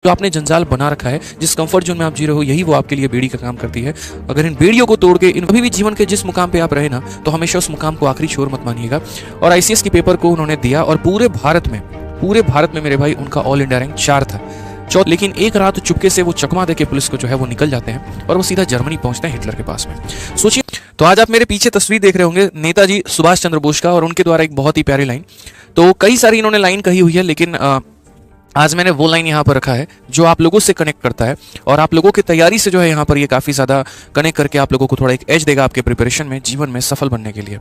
जो आपने जंजाल बना रखा है, जिस कंफर्ट जोन में आप जी रहे हो, यही वो आपके लिए बेड़ी का काम करती है। अगर इन बेड़ियों को तोड़ के इन कभी भी जीवन के जिस मुकाम पे आप रहे ना, तो हमेशा उस मुकाम को आखिरी छोर मत मानिएगा। और आईसीएस के पेपर को उन्होंने दिया और पूरे भारत में मेरे भाई उनका ऑल इंडिया रैंक 4 था। लेकिन एक रात चुपके से वो चकमा देके पुलिस को जो है वो निकल जाते हैं और वो सीधा जर्मनी पहुंचते हैं हिटलर के पास में। सोचिए, तो आज आप मेरे पीछे तस्वीर देख रहे होंगे नेताजी सुभाष चंद्र बोस का, और उनके द्वारा एक बहुत ही प्यारी लाइन, तो कई सारी इन्होंने लाइन कही हुई है, लेकिन आज मैंने वो लाइन यहाँ पर रखा है जो आप लोगों से कनेक्ट करता है और आप लोगों की तैयारी से जो है यहाँ पर ये काफ़ी ज़्यादा कनेक्ट करके आप लोगों को थोड़ा एक एज देगा आपके प्रिपरेशन में, जीवन में सफल बनने के लिए।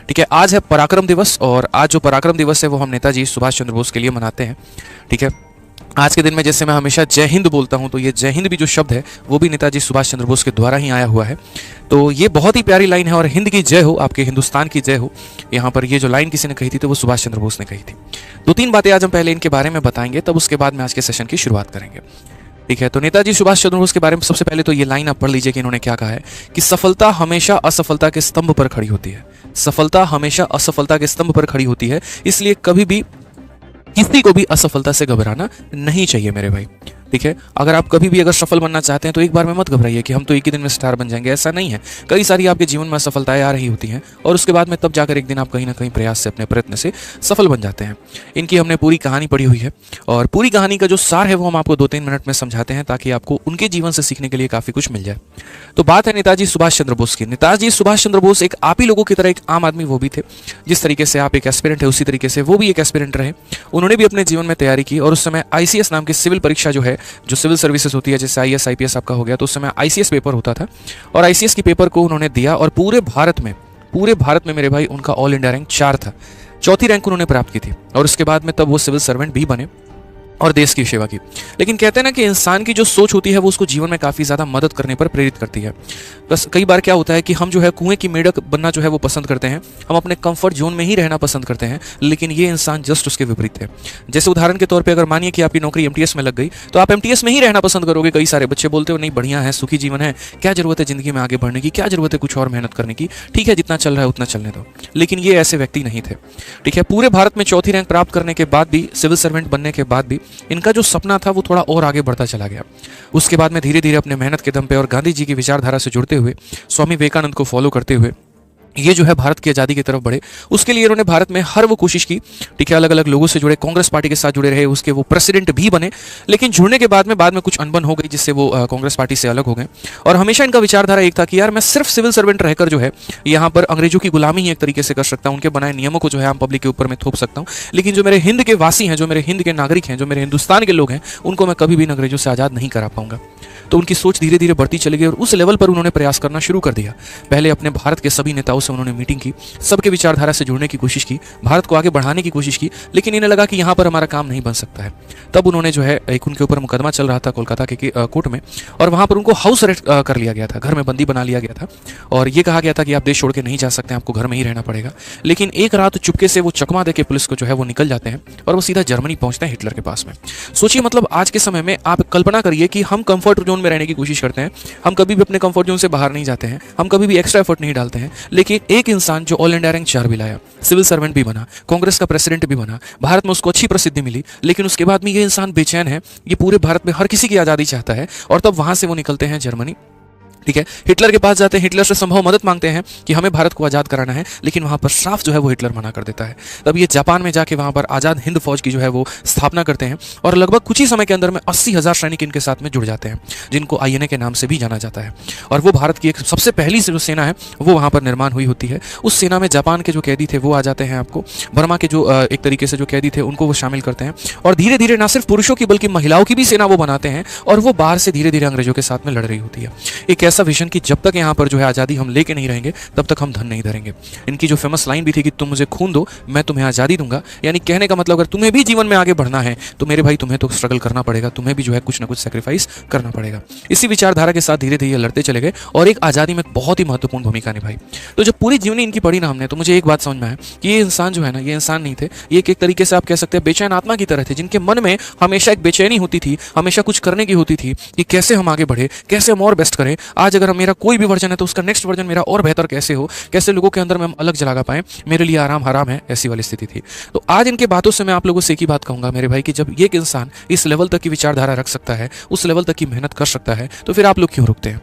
ठीक है, आज है पराक्रम दिवस, और आज जो पराक्रम दिवस है वो हम नेताजी सुभाष चंद्र बोस के लिए मनाते हैं। ठीक है, आज के दिन में जैसे मैं हमेशा जय हिंद बोलता हूं, तो ये जय हिंद भी जो शब्द है वो भी नेताजी सुभाष चंद्र बोस के द्वारा ही आया हुआ है। तो ये बहुत ही प्यारी लाइन है, और हिंद की जय हो, आपके हिंदुस्तान की जय हो। यहाँ पर ये जो लाइन किसी ने कही थी तो वो सुभाष चंद्र बोस ने कही थी। 2-3 बातें आज हम पहले इनके बारे में बताएंगे, तब उसके बाद में आज के सेशन की शुरुआत करेंगे। ठीक है, तो नेताजी सुभाष चंद्र बोस के बारे में सबसे पहले तो ये लाइन आप पढ़ लीजिए कि इन्होंने क्या कहा है कि सफलता हमेशा असफलता के स्तंभ पर खड़ी होती है। सफलता हमेशा असफलता के स्तंभ पर खड़ी होती है, इसलिए कभी भी किसी को भी असफलता से घबराना नहीं चाहिए मेरे भाई। ठीक है, अगर आप कभी भी अगर सफल बनना चाहते हैं तो एक बार में मत घबराइए कि हम तो एक ही दिन में स्टार बन जाएंगे, ऐसा नहीं है। कई सारी आपके जीवन में असफलताएं आ रही होती हैं और उसके बाद में तब जाकर एक दिन आप कहीं ना कहीं प्रयास से, अपने प्रयत्न से सफल बन जाते हैं। इनकी हमने पूरी कहानी पढ़ी हुई है, और पूरी कहानी का जो सार है वो हम आपको 2-3 मिनट में समझाते हैं, ताकि आपको उनके जीवन से सीखने के लिए काफ़ी कुछ मिल जाए। तो बात है नेताजी सुभाष चंद्र बोस की। नेताजी सुभाष चंद्र बोस एक आप ही लोगों की तरह एक आम आदमी वो भी थे। जिस तरीके से आप एक एस्पिरेंट है, उसी तरीके से वो भी एक एस्पिरेंट रहे। उन्होंने भी अपने जीवन में तैयारी की, और उस समय आईसीएस नाम की सिविल परीक्षा जो है, जो सिविल सर्विस होती है, जैसे आईएएस आईपीएस आपका हो गया, तो उस समय आईसीएस पेपर होता था, और आईसीएस के पेपर को उन्होंने दिया और पूरे भारत में मेरे भाई उनका ऑल इंडिया रैंक 4 था। चौथी रैंक उन्होंने प्राप्त की थी, और उसके बाद में तब वो सिविल सर्वेंट भी बने और देश की सेवा की। लेकिन कहते हैं ना कि इंसान की जो सोच होती है वो उसको जीवन में काफ़ी ज़्यादा मदद करने पर प्रेरित करती है। बस कई बार क्या होता है कि हम जो है कुएं की मेढक बनना जो है वो पसंद करते हैं, हम अपने कंफर्ट जोन में ही रहना पसंद करते हैं, लेकिन ये इंसान जस्ट उसके विपरीत है। जैसे उदाहरण के तौर पर अगर मानिए कि आपकी नौकरी एमटीएस में लग गई, तो आप एमटीएस में ही रहना पसंद करोगे। कई सारे बच्चे बोलते हो नहीं, बढ़िया है, सुखी जीवन है, क्या जरूरत है जिंदगी में आगे बढ़ने की, क्या जरूरत है कुछ और मेहनत करने की, ठीक है जितना चल रहा है उतना चलने दो। लेकिन ये ऐसे व्यक्ति नहीं थे। ठीक है, पूरे भारत में चौथी रैंक प्राप्त करने के बाद भी, सिविल सर्वेंट बनने के बाद भी, इनका जो सपना था वो थोड़ा और आगे बढ़ता चला गया। उसके बाद में धीरे धीरे अपने मेहनत के दम पे और गांधी जी की विचारधारा से जुड़ते हुए, स्वामी विवेकानंद को फॉलो करते हुए ये जो है भारत की आज़ादी की तरफ बढ़े। उसके लिए इन्होंने भारत में हर वो कोशिश की। ठीक है, अलग अलग लोगों से जुड़े, कांग्रेस पार्टी के साथ जुड़े रहे, उसके वो प्रेसिडेंट भी बने। लेकिन जुड़ने के बाद में कुछ अनबन हो गई, जिससे वो कांग्रेस पार्टी से अलग हो गए। और हमेशा इनका विचारधारा एक था कि यार मैं सिर्फ सिविल सर्वेंट रहकर जो है यहाँ पर अंग्रेजों की गुलामी ही एक तरीके से कर सकता हूँ, उनके बनाए नियमों को जो है आम पब्लिक के ऊपर में थोप सकता हूँ, लेकिन जो मेरे हिंद के वासी हैं, जो मेरे हिंद के नागरिक हैं, जो मेरे हिंदुस्तान के लोग हैं, उनको मैं कभी भी अंग्रेजों से आज़ाद नहीं करा पाऊंगा। तो उनकी सोच धीरे धीरे बढ़ती चली गई, और उस लेवल पर उन्होंने प्रयास करना शुरू कर दिया। पहले अपने भारत के सभी नेताओं से उन्होंने मीटिंग की, सबके विचारधारा से जुड़ने की कोशिश की, भारत को आगे बढ़ाने की कोशिश की, लेकिन इन्हें लगा कि यहाँ पर हमारा काम नहीं बन सकता है। तब उन्होंने जो है, एक उनके ऊपर मुकदमा चल रहा था कोलकाता के कोर्ट में, और वहाँ पर उनको हाउस अरेस्ट कर लिया गया था, घर में बंदी बना लिया गया था, और ये कहा गया था कि आप देश छोड़ के नहीं जा सकते, आपको घर में ही रहना पड़ेगा। लेकिन एक रात चुपके से वो चकमा देके पुलिस को जो है वो निकल जाते हैं, और वो सीधा जर्मनी पहुंचते हैं हिटलर के पास में। सोचिए, मतलब आज के समय में आप कल्पना करिए कि हम कंफर्ट जोन में रहने की कोशिश करते हैं, हम कभी भी अपने कंफर्ट जोन से बाहर नहीं जाते हैं, हम कभी भी एक्स्ट्रा एफर्ट नहीं डालते हैं, लेकिन एक इंसान जो ऑल इंडिया रैंक 4 भी लाया, सिविल सर्वेंट भी बना, कांग्रेस का प्रेसिडेंट भी बना, भारत में उसको अच्छी प्रसिद्धि मिली, लेकिन उसके बाद में ये इंसान बेचैन है। ये पूरे भारत में हर किसी की आज़ादी चाहता है, और तब वहां से वो निकलते हैं जर्मनी। ठीक है, हिटलर के पास जाते हैं, हिटलर से संभव मदद मांगते हैं कि हमें भारत को आज़ाद कराना है, लेकिन वहाँ पर साफ जो है वो हिटलर मना कर देता है। तब ये जापान में जाके वहाँ पर आज़ाद हिंद फौज की जो है वो स्थापना करते हैं, और लगभग कुछ ही समय के अंदर में 80,000 सैनिक इनके साथ में जुड़ जाते हैं, जिनको आईएनए के नाम से भी जाना जाता है। और वो भारत की एक सबसे पहली जो सेना है वो वहाँ पर निर्माण हुई होती है। उस सेना में जापान के जो कैदी थे वो आ जाते हैं, आपको बर्मा के जो एक तरीके से जो कैदी थे उनको वो शामिल करते हैं, और धीरे धीरे ना सिर्फ पुरुषों की बल्कि महिलाओं की भी सेना वो बनाते हैं, और वो बाहर से धीरे धीरे अंग्रेजों के साथ में लड़ रही होती है। एक ऐसा विजन कि जब तक यहाँ पर जो है आज़ादी हम लेके नहीं रहेंगे, तब तक हम धन नहीं धरेंगे। इनकी जो फेमस लाइन भी थी कि तुम मुझे खून दो, मैं तुम्हें आज़ादी दूंगा। यानी कहने का मतलब, अगर तुम्हें भी जीवन में आगे बढ़ना है तो मेरे भाई तुम्हें तो स्ट्रगल करना पड़ेगा, तुम्हें भी जो है कुछ ना कुछ सेक्रीफाइस करना पड़ेगा। इसी विचारधारा के साथ धीरे धीरे लड़ते चले गए, और एक आज़ादी में बहुत ही महत्वपूर्ण भूमिका निभाई। तो जब पूरी जीवनी इनकी पढ़ी ना हमने, तो मुझे एक बात समझ में आया कि ये इंसान जो है ना, ये इंसान नहीं थे, ये एक तरीके से आप कह सकते हैं बेचैन आत्मा की तरह थे, जिनके मन में हमेशा एक बेचैनी होती थी, हमेशा कुछ करने की होती थी कि कैसे हम आगे बढ़े, कैसे हम और बेस्ट करें। आज अगर मेरा कोई भी वर्जन है तो उसका नेक्स्ट वर्जन मेरा और बेहतर कैसे हो, कैसे लोगों के अंदर में हम अलग जला पाएं, मेरे लिए आराम हराम है, ऐसी वाली स्थिति थी। तो आज इनके बातों से मैं आप लोगों से एक ही बात कहूंगा मेरे भाई कि जब एक इंसान इस लेवल तक की विचारधारा रख सकता है, उस लेवल तक की मेहनत कर सकता है, तो फिर आप लोग क्यों रुकते हैं।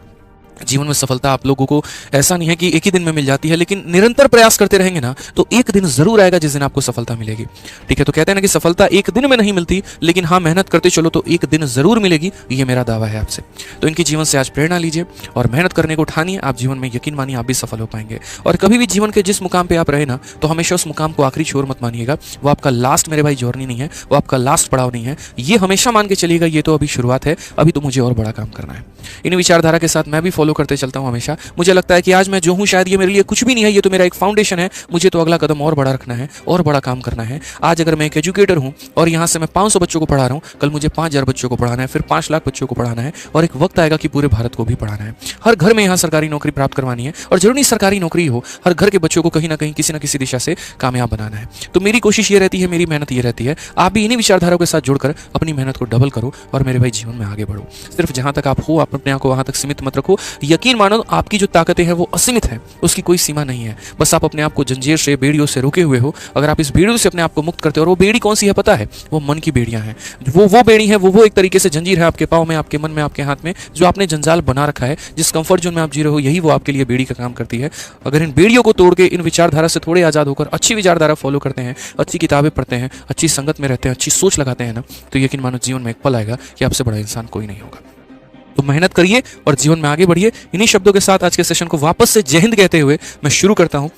जीवन में सफलता आप लोगों को ऐसा नहीं है कि एक ही दिन में मिल जाती है, लेकिन निरंतर प्रयास करते रहेंगे ना तो एक दिन जरूर आएगा जिस दिन आपको सफलता मिलेगी। ठीक है, तो कहते हैं ना कि सफलता एक दिन में नहीं मिलती, लेकिन हाँ मेहनत करते चलो तो एक दिन जरूर मिलेगी, ये मेरा दावा है आपसे। तो इनकी जीवन से आज प्रेरणा लीजिए और मेहनत करने को ठानिए। आप जीवन में यकीन मानिए आप भी सफल हो पाएंगे। और कभी भी जीवन के जिस मुकाम पे आप रहे ना तो हमेशा उस मुकाम को आखिरी छोर मत मानिएगा। वो आपका लास्ट मेरे भाई जर्नी नहीं है, वो आपका लास्ट पड़ाव नहीं है। ये हमेशा मान के चलिएगा ये तो अभी शुरुआत है, अभी तो मुझे और बड़ा काम करना है। इन विचारधारा के साथ मैं भी फॉलो करते चलता हूँ हमेशा। मुझे लगता है कि आज मैं जो हूं शायद ये मेरे लिए कुछ भी नहीं है, ये तो मेरा एक फाउंडेशन है। मुझे तो अगला कदम और बड़ा रखना है और बड़ा काम करना है। आज अगर मैं एक एजुकेटर हूं और यहां से मैं 500 बच्चों को पढ़ा रहा हूं, कल मुझे 5000 बच्चों को पढ़ाना है, फिर 5 लाख बच्चों को पढ़ाना है और एक वक्त आएगा कि पूरे भारत को भी पढ़ाना है। हर घर में यहां सरकारी नौकरी प्राप्त करवानी है और जरूरी सरकारी नौकरी हो, हर घर के बच्चों को कहीं ना कहीं किसी न किसी दिशा से कामयाब बनाना है। तो मेरी कोशिश ये रहती है, मेरी मेहनत ये रहती है, आप भी इन्हीं विचारधाराओं के साथ जुड़कर अपनी मेहनत को डबल करो और मेरे भाई जीवन में आगे बढ़ो। सिर्फ जहां तक आप हो, आप अपने आप को वहां तक सीमित मत रखो। यकीन मानो आपकी जो ताकतें हैं वो असीमित है, उसकी कोई सीमा नहीं है। बस आप अपने आप को जंजीर से, बेड़ियों से रोके हुए हो। अगर आप इस बेड़ियों से अपने आप को मुक्त करते हो, और वो बेड़ी कौन सी है पता है, वो मन की बेड़ियां हैं। वो बेड़ी है, वो एक तरीके से जंजीर है आपके पाँव में, आपके मन में, आपके हाथ में, जो आपने जंजाल बना रखा है। जिस कंफर्ट जोन में आप जी रहे हो यही वो आपके लिए बेड़ी का काम करती है। अगर इन बेड़ियों को तोड़ के इन विचारधारा से थोड़े आजाद होकर अच्छी विचारधारा फॉलो करते हैं, अच्छी किताबें पढ़ते हैं, अच्छी संगत में रहते हैं, अच्छी सोच लगाते हैं ना, तो यकीन मानो जीवन में एक पल आएगा कि आपसे बड़ा इंसान कोई नहीं होगा। तो मेहनत करिए और जीवन में आगे बढ़िए। इन्हीं शब्दों के साथ आज के सेशन को वापस से जय हिंद कहते हुए मैं शुरू करता हूं।